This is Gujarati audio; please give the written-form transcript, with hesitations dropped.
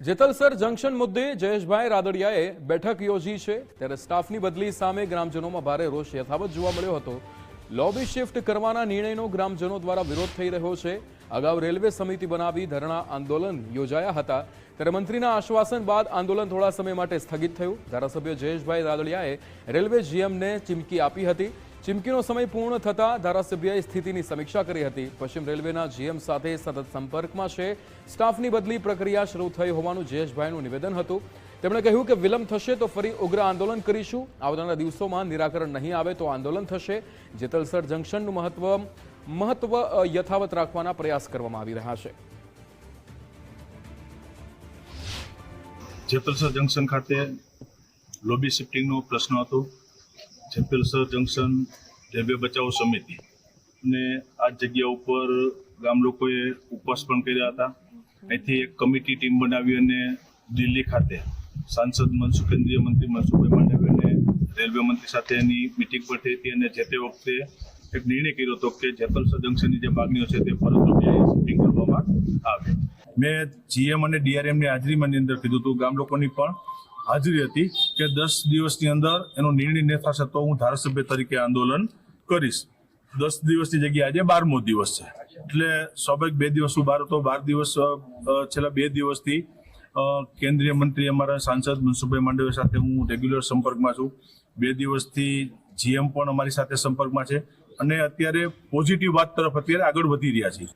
જેતલસર જંકશન મુદ્દે જયેશભાઈ રાદડિયાએ બેઠક યોજી છે ત્યારે સ્ટાફની બદલી સામે ગ્રામજનોમાં ભારે રોષ યથાવત જોવા મળ્યો હતો। લોબી શિફ્ટ કરવાના નિર્ણયનો ગ્રામજનો દ્વારા વિરોધ થઈ રહ્યો છે। અગાઉ રેલવે સમિતિ બનાવી ધરણા આંદોલન યોજાયા હતા ત્યારે મંત્રીના આશ્વાસન બાદ આંદોલન થોડા સમય માટે સ્થગિત થયું। ધારાસભ્ય જયેશભાઈ રાદડિયાએ રેલવે જીએમને ચીમકી આપી હતી। ચીમકીનો સમય પૂર્ણ થતા ધારાસભ્યએ સ્થિતિની સમીક્ષા કરી હતી। પશ્ચિમ રેલવેના જીએમ સાથે સતત સંપર્કમાં છે। સ્ટાફની બદલી પ્રક્રિયા શરૂ થઈ હોવાનું જયેશભાઈનું નિવેદન હતું। તેમણે કહ્યું કે વિલંબ થશે તો ફરી ઉગ્ર આંદોલન કરીશું। આવનારા દિવસોમાં નિરાકરણ નહીં આવે તો આંદોલન થશે। જેતલસર જંકશનનું મહત્વ યથાવત રાખવાના પ્રયાસ કરવામાં આવી રહ્યા છે। જેતલસર જંકશન ખાતે લોબી શિફ્ટિંગનો પ્રશ્ન હતો। જેતલસર જંકશન રેલવે બચાવ સમિતિ અને આ જગ્યા ઉપર ગામ લોકોએ ઉપવાસ પણ કર્યા હતા। અહીંથી એક કમિટી ટીમ બનાવી અને દિલ્હી ખાતે સાંસદ કેન્દ્રીય મંત્રી મનસુખભાઈ માંડવિયાને રેલવે મંત્રી સાથેની મિટિંગ પણ થઈ હતી અને જે તે વખતે એક નિર્ણય કર્યો હતો કે જેતલસર જંકશનની જે માગણીઓ છે તે ફરજિયાત શિફ્ટિંગ કરવામાં આવે। મેં જીએમ અને ડીઆરએમની હાજરીમાં અંદર કીધું હતું, ગામ લોકોની પણ હાજરી હતી કે 10 દિવસની અંદર એનો નિર્ણય ન થશે તો હું ધારાસભ્ય તરીકે આંદોલન કરીશ। 10 દિવસની જગ્યાએ આજે 12મો દિવસ છે એટલે સ્વાભાવિક 2 દિવસ હું બહાર હતો। 12 દિવસ છેલ્લા 2 દિવસથી કેન્દ્રીય મંત્રી અમારા સાંસદ મનસુખભાઈ માંડવિયા સાથે હું રેગ્યુલર સંપર્કમાં છું। 2 દિવસથી જીએમ પણ અમારી સાથે સંપર્કમાં છે અને અત્યારે પોઝિટિવ વાત તરફ અત્યારે આગળ વધી રહ્યા છીએ।